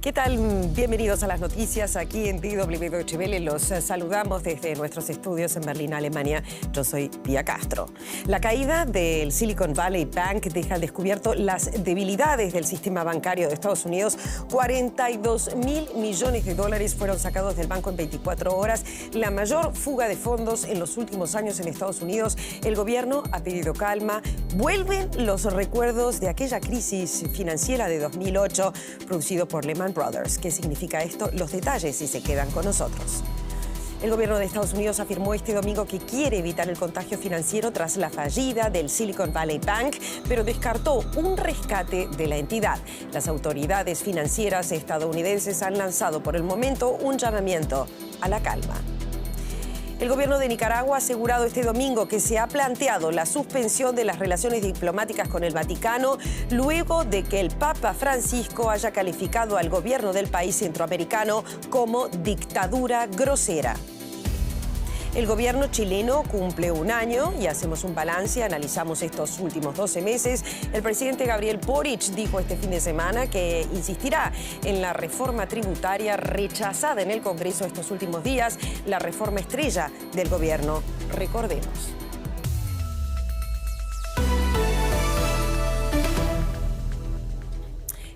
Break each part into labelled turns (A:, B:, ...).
A: ¿Qué tal? Bienvenidos a las noticias aquí en DW Deutsche Welle. Los saludamos desde nuestros estudios en Berlín, Alemania. Yo soy Pia Castro. La caída del Silicon Valley Bank deja al descubierto las debilidades del sistema bancario de Estados Unidos. 42.000 millones de dólares fueron sacados del banco en 24 horas. La mayor fuga de fondos en los últimos años en Estados Unidos. El gobierno ha pedido calma. Vuelven los recuerdos de aquella crisis financiera de 2008 producido por Lehman Brothers. ¿Qué significa esto? Los detalles si se quedan con nosotros. El gobierno de Estados Unidos afirmó este domingo que quiere evitar el contagio financiero tras la fallida del Silicon Valley Bank, pero descartó un rescate de la entidad. Las autoridades financieras estadounidenses han lanzado por el momento un llamamiento a la calma. El gobierno de Nicaragua ha asegurado este domingo que se ha planteado la suspensión de las relaciones diplomáticas con el Vaticano luego de que el Papa Francisco haya calificado al gobierno del país centroamericano como dictadura grosera. El gobierno chileno cumple un año y hacemos un balance, analizamos estos últimos 12 meses. El presidente Gabriel Boric dijo este fin de semana que insistirá en la reforma tributaria rechazada en el Congreso estos últimos días, la reforma estrella del gobierno. Recordemos.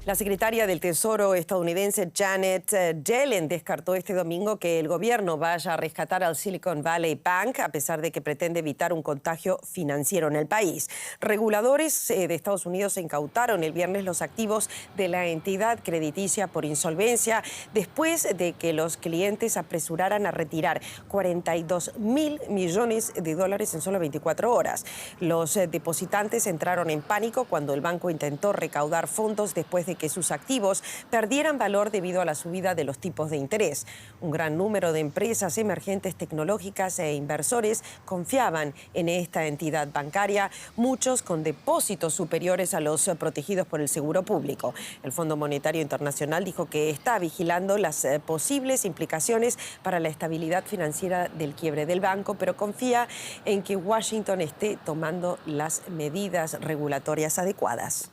A: La secretaria del Tesoro estadounidense Janet Yellen descartó este domingo que el gobierno vaya a rescatar al Silicon Valley Bank, a pesar de que pretende evitar un contagio financiero en el país. Reguladores de Estados Unidos incautaron el viernes los activos de la entidad crediticia por insolvencia, después de que los clientes apresuraran a retirar 42.000 millones de dólares en solo 24 horas. Los depositantes entraron en pánico cuando el banco intentó recaudar fondos después de que sus activos perdieran valor debido a la subida de los tipos de interés. Un gran número de empresas emergentes tecnológicas e inversores confiaban en esta entidad bancaria, muchos con depósitos superiores a los protegidos por el seguro público. El Fondo Monetario Internacional dijo que está vigilando las posibles implicaciones para la estabilidad financiera del quiebre del banco, pero confía en que Washington esté tomando las medidas regulatorias adecuadas.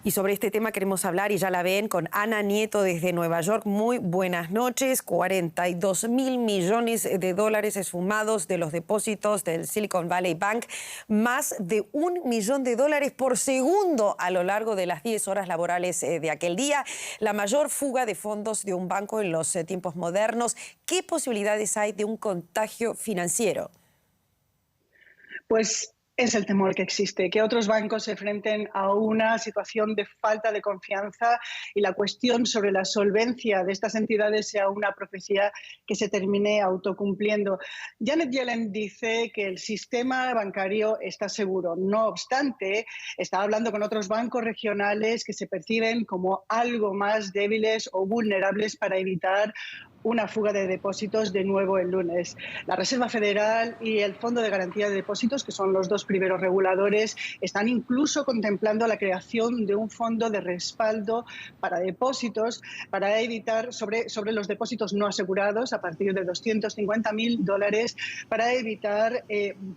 A: Y sobre este tema queremos hablar, y ya la ven, con Ana Nieto desde Nueva York. Muy buenas noches. 42.000 millones de dólares esfumados de los depósitos del Silicon Valley Bank. Más de $1 millón por segundo a lo largo de las 10 horas laborales de aquel día. La mayor fuga de fondos de un banco en los tiempos modernos. ¿Qué posibilidades hay de un contagio financiero?
B: Pues es el temor que existe, que otros bancos se enfrenten a una situación de falta de confianza y la cuestión sobre la solvencia de estas entidades sea una profecía que se termine autocumpliendo. Janet Yellen dice que el sistema bancario está seguro. No obstante, está hablando con otros bancos regionales que se perciben como algo más débiles o vulnerables para evitar una fuga de depósitos de nuevo el lunes. La Reserva Federal y el Fondo de Garantía de Depósitos, que son los dos primeros reguladores, están incluso contemplando la creación de un fondo de respaldo para depósitos para evitar sobre los depósitos no asegurados a partir de $250.000 para evitar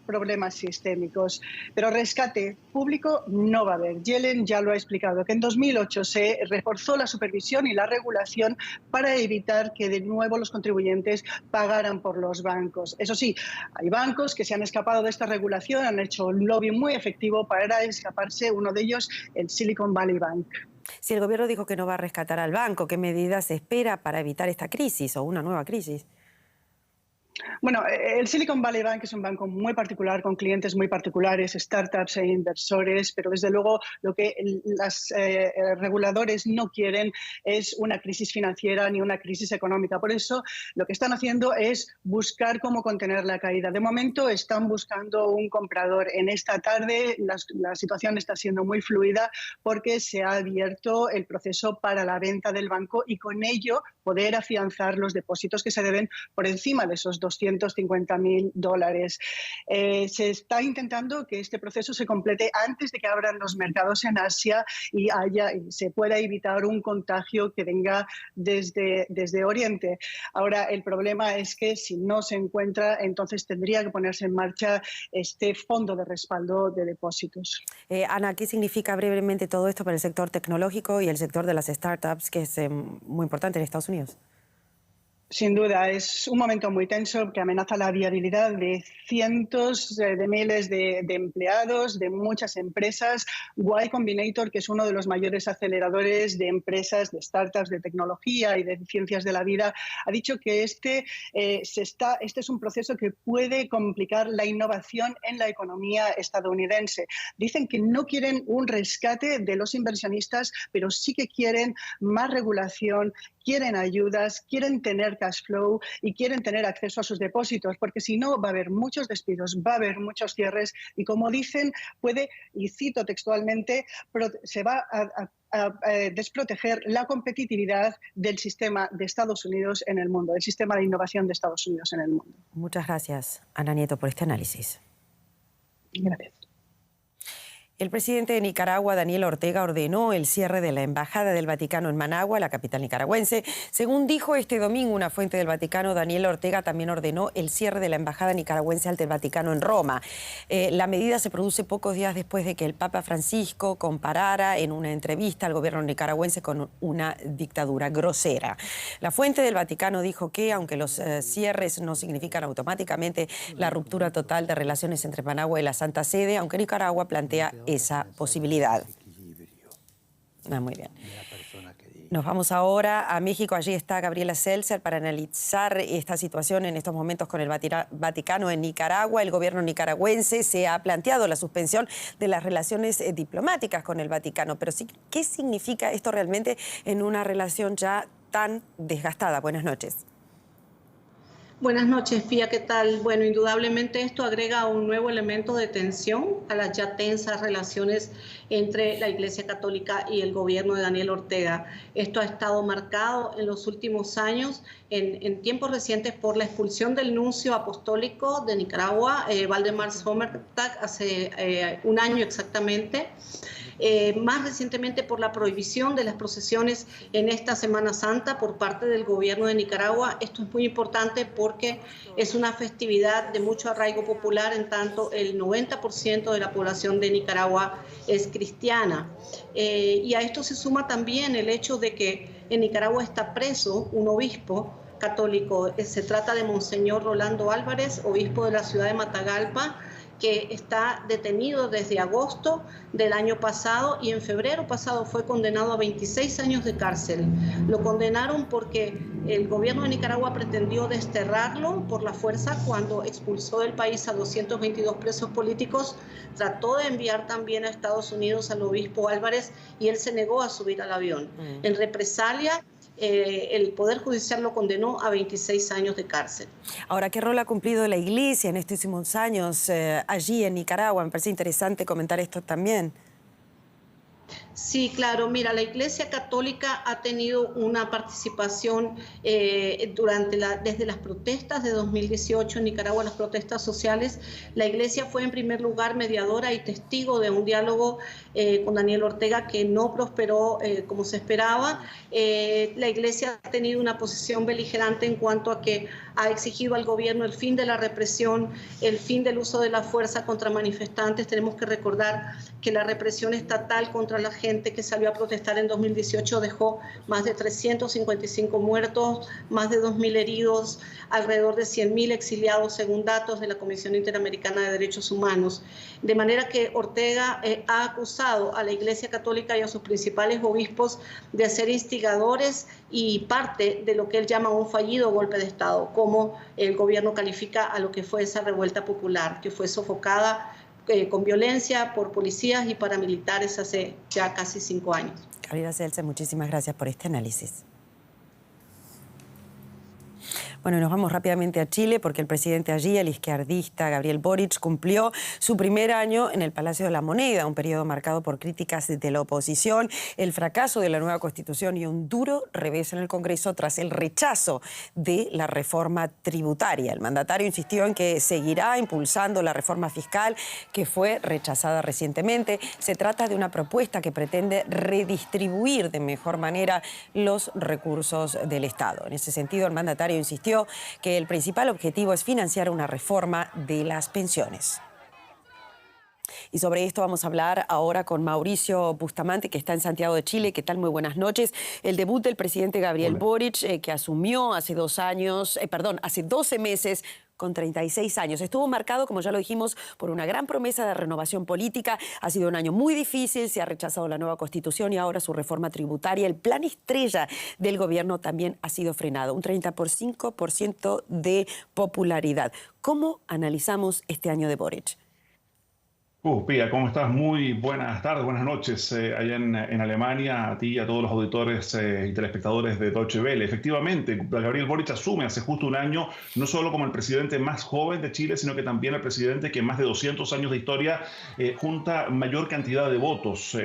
B: problemas sistémicos. Pero rescate público no va a haber. Yellen ya lo ha explicado, que en 2008 se reforzó la supervisión y la regulación para evitar que de nuevo los contribuyentes pagaran por los bancos. Eso sí, hay bancos que se han escapado de esta regulación, han hecho un lobby muy efectivo para escaparse, uno de ellos el Silicon Valley Bank.
A: Si el gobierno dijo que no va a rescatar al banco, ¿qué medidas se espera para evitar esta crisis o una nueva crisis?
B: Bueno, el Silicon Valley Bank es un banco muy particular, con clientes muy particulares, startups e inversores, pero desde luego lo que los reguladores no quieren es una crisis financiera ni una crisis económica. Por eso lo que están haciendo es buscar cómo contener la caída. De momento están buscando un comprador. En esta tarde la situación está siendo muy fluida porque se ha abierto el proceso para la venta del banco y con ello poder afianzar los depósitos que se deben por encima de esos $250.000. Se está intentando que este proceso se complete antes de que abran los mercados en Asia y se pueda evitar un contagio que venga desde Oriente. Ahora, el problema es que si no se encuentra, entonces tendría que ponerse en marcha este fondo de respaldo de depósitos.
A: Ana, ¿qué significa brevemente todo esto para el sector tecnológico y el sector de las startups, que es muy importante en Estados Unidos?
B: Sin duda, es un momento muy tenso que amenaza la viabilidad de cientos de miles de empleados, de muchas empresas. Y Combinator, que es uno de los mayores aceleradores de empresas, de startups, de tecnología y de ciencias de la vida, ha dicho que este es un proceso que puede complicar la innovación en la economía estadounidense. Dicen que no quieren un rescate de los inversionistas, pero sí que quieren más regulación, quieren ayudas, quieren tener cash flow y quieren tener acceso a sus depósitos, porque si no va a haber muchos despidos, va a haber muchos cierres y, como dicen, puede, y cito textualmente, se va a desproteger la competitividad del sistema de Estados Unidos en el mundo, del sistema de innovación de Estados Unidos en el mundo.
A: Muchas gracias, Ana Nieto, por este análisis.
B: Gracias.
A: El presidente de Nicaragua, Daniel Ortega, ordenó el cierre de la Embajada del Vaticano en Managua, la capital nicaragüense. Según dijo este domingo una fuente del Vaticano, Daniel Ortega también ordenó el cierre de la Embajada nicaragüense ante el Vaticano en Roma. La medida se produce pocos días después de que el Papa Francisco comparara en una entrevista al gobierno nicaragüense con una dictadura grosera. La fuente del Vaticano dijo que, aunque los cierres no significan automáticamente la ruptura total de relaciones entre Managua y la Santa Sede, aunque Nicaragua plantea esa posibilidad. Muy bien. Nos vamos ahora a México. Allí está Gabriela Seltzer para analizar esta situación en estos momentos con el Vaticano en Nicaragua. El gobierno nicaragüense se ha planteado la suspensión de las relaciones diplomáticas con el Vaticano. Pero sí, ¿qué significa esto realmente en una relación ya tan desgastada? Buenas noches.
C: Buenas noches, Fía, ¿qué tal? Bueno, indudablemente esto agrega un nuevo elemento de tensión a las ya tensas relaciones entre la Iglesia Católica y el gobierno de Daniel Ortega. Esto ha estado marcado en los últimos años, en tiempos recientes, por la expulsión del nuncio apostólico de Nicaragua, Valdemar Sommertag, hace un año exactamente. Más recientemente por la prohibición de las procesiones en esta Semana Santa por parte del gobierno de Nicaragua. Esto es muy importante porque es una festividad de mucho arraigo popular, en tanto el 90% de la población de Nicaragua es cristiana. Y a esto se suma también el hecho de que en Nicaragua está preso un obispo católico. Se trata de Monseñor Rolando Álvarez, obispo de la ciudad de Matagalpa, que está detenido desde agosto del año pasado y en febrero pasado fue condenado a 26 años de cárcel. Lo condenaron porque el gobierno de Nicaragua pretendió desterrarlo por la fuerza cuando expulsó del país a 222 presos políticos. Trató de enviar también a Estados Unidos al obispo Álvarez y él se negó a subir al avión. En represalia, el Poder Judicial lo condenó a 26 años de cárcel.
A: Ahora, ¿qué rol ha cumplido la Iglesia en estos últimos años allí en Nicaragua? Me parece interesante comentar esto también.
C: Sí, claro. Mira, la Iglesia Católica ha tenido una participación desde las protestas de 2018 en Nicaragua, las protestas sociales. La Iglesia fue en primer lugar mediadora y testigo de un diálogo con Daniel Ortega que no prosperó como se esperaba. La Iglesia ha tenido una posición beligerante en cuanto a que ha exigido al gobierno el fin de la represión, el fin del uso de la fuerza contra manifestantes. Tenemos que recordar que la represión estatal contra la gente que salió a protestar en 2018 dejó más de 355 muertos, más de 2.000 heridos, alrededor de 100.000 exiliados, según datos de la Comisión Interamericana de Derechos Humanos. De manera que Ortega ha acusado a la Iglesia Católica y a sus principales obispos de ser instigadores y parte de lo que él llama un fallido golpe de Estado, como el gobierno califica a lo que fue esa revuelta popular, que fue sofocada con violencia por policías y paramilitares hace ya casi 5 años.
A: Gabriela Seltzer, muchísimas gracias por este análisis. Bueno, y nos vamos rápidamente a Chile porque el presidente allí, el izquierdista Gabriel Boric, cumplió su primer año en el Palacio de la Moneda, un periodo marcado por críticas de la oposición, el fracaso de la nueva Constitución y un duro revés en el Congreso tras el rechazo de la reforma tributaria. El mandatario insistió en que seguirá impulsando la reforma fiscal que fue rechazada recientemente. Se trata de una propuesta que pretende redistribuir de mejor manera los recursos del Estado. En ese sentido, el mandatario insistió que el principal objetivo es financiar una reforma de las pensiones. Y sobre esto vamos a hablar ahora con Mauricio Bustamante, que está en Santiago de Chile. ¿Qué tal? Muy buenas noches. El debut del presidente Gabriel Boric, que asumió hace 12 meses, con 36 años. Estuvo marcado, como ya lo dijimos, por una gran promesa de renovación política. Ha sido un año muy difícil, se ha rechazado la nueva Constitución y ahora su reforma tributaria. El plan estrella del gobierno también ha sido frenado, un 35% de popularidad. ¿Cómo analizamos este año de Boric?
D: Pía, ¿cómo estás? Muy buenas tardes, buenas noches allá en Alemania, a ti y a todos los auditores y telespectadores de Deutsche Welle. Efectivamente, Gabriel Boric asume hace justo un año no solo como el presidente más joven de Chile, sino que también el presidente que en más de 200 años de historia junta mayor cantidad de votos.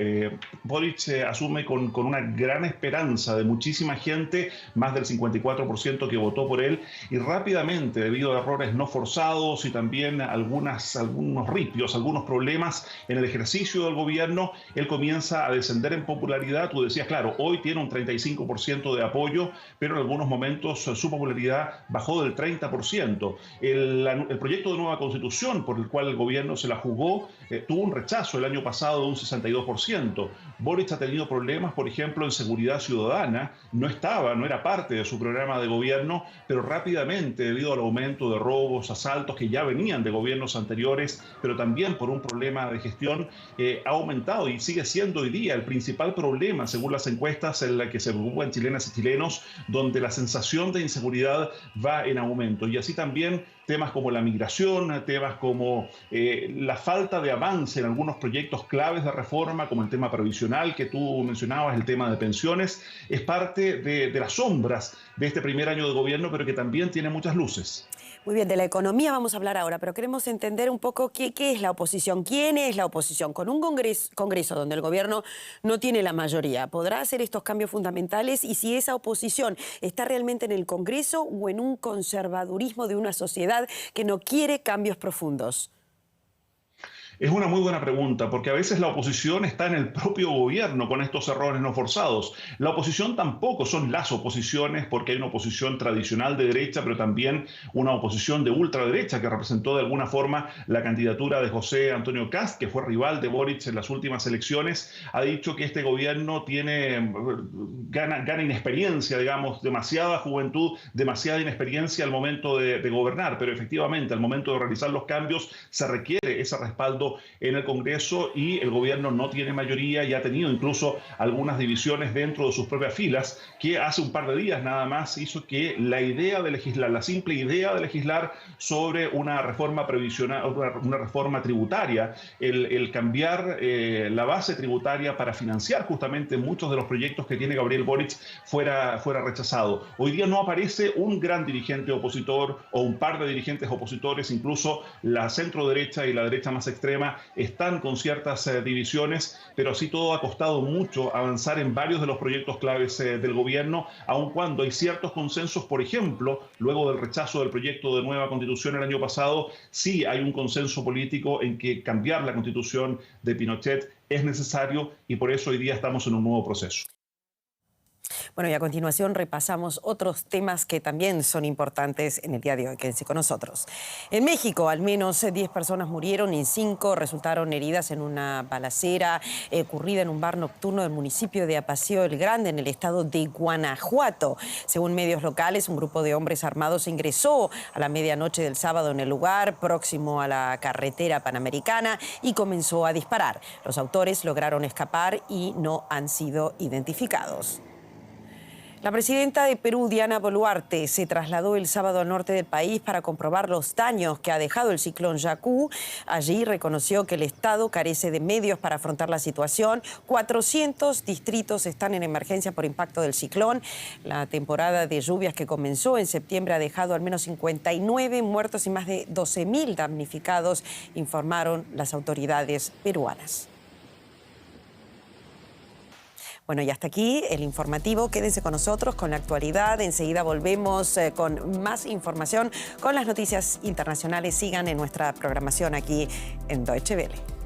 D: Boric asume con una gran esperanza de muchísima gente, más del 54% que votó por él, y rápidamente, debido a errores no forzados y también algunos ripios, algunos problemas en el ejercicio del gobierno, él comienza a descender en popularidad. Tú decías, claro, hoy tiene un 35% de apoyo, pero en algunos momentos su popularidad bajó del 30%. El proyecto de nueva Constitución, por el cual el gobierno se la jugó, tuvo un rechazo el año pasado de un 62%. Boric ha tenido problemas, por ejemplo, en seguridad ciudadana. No era parte de su programa de gobierno, pero rápidamente, debido al aumento de robos, asaltos que ya venían de gobiernos anteriores, pero también por un problema de gestión, ha aumentado y sigue siendo hoy día el principal problema, según las encuestas en las que se preocupan chilenas y chilenos, donde la sensación de inseguridad va en aumento. Y así también temas como la migración, temas como la falta de avance en algunos proyectos claves de reforma, como el tema previsional que tú mencionabas, el tema de pensiones, es parte de las sombras de este primer año de gobierno, pero que también tiene muchas luces.
A: Muy bien, de la economía vamos a hablar ahora, pero queremos entender un poco qué es la oposición, quién es la oposición. Con un congreso donde el gobierno no tiene la mayoría, ¿podrá hacer estos cambios fundamentales? Y si esa oposición está realmente en el Congreso o en un conservadurismo de una sociedad que no quiere cambios profundos.
D: Es una muy buena pregunta, porque a veces la oposición está en el propio gobierno con estos errores no forzados. La oposición tampoco son las oposiciones, porque hay una oposición tradicional de derecha, pero también una oposición de ultraderecha que representó de alguna forma la candidatura de José Antonio Kast, que fue rival de Boric en las últimas elecciones. Ha dicho que este gobierno gana inexperiencia, digamos, demasiada juventud, demasiada inexperiencia al momento de gobernar, pero efectivamente al momento de realizar los cambios se requiere ese respaldo en el Congreso y el gobierno no tiene mayoría y ha tenido incluso algunas divisiones dentro de sus propias filas, que hace un par de días nada más hizo que la idea de legislar, la simple idea de legislar sobre una reforma previsional, una reforma tributaria, el cambiar la base tributaria para financiar justamente muchos de los proyectos que tiene Gabriel Boric fuera rechazado. Hoy día no aparece un gran dirigente opositor o un par de dirigentes opositores, incluso la centro derecha y la derecha más extrema están con ciertas divisiones, pero así todo ha costado mucho avanzar en varios de los proyectos claves del gobierno, aun cuando hay ciertos consensos. Por ejemplo, luego del rechazo del proyecto de nueva Constitución el año pasado, sí hay un consenso político en que cambiar la Constitución de Pinochet es necesario y por eso hoy día estamos en un nuevo proceso.
A: Bueno, y a continuación repasamos otros temas que también son importantes en el día de hoy. Quédense con nosotros. En México, al menos 10 personas murieron y 5 resultaron heridas en una balacera ocurrida en un bar nocturno del municipio de Apaseo el Grande, en el estado de Guanajuato. Según medios locales, un grupo de hombres armados ingresó a la medianoche del sábado en el lugar, próximo a la carretera panamericana, y comenzó a disparar. Los autores lograron escapar y no han sido identificados. La presidenta de Perú, Diana Boluarte, se trasladó el sábado al norte del país para comprobar los daños que ha dejado el ciclón Yaku. Allí reconoció que el Estado carece de medios para afrontar la situación. 400 distritos están en emergencia por impacto del ciclón. La temporada de lluvias que comenzó en septiembre ha dejado al menos 59 muertos y más de 12.000 damnificados, informaron las autoridades peruanas. Bueno, y hasta aquí el informativo. Quédense con nosotros con la actualidad. Enseguida volvemos con más información, con las noticias internacionales. Sigan en nuestra programación aquí en Deutsche Welle.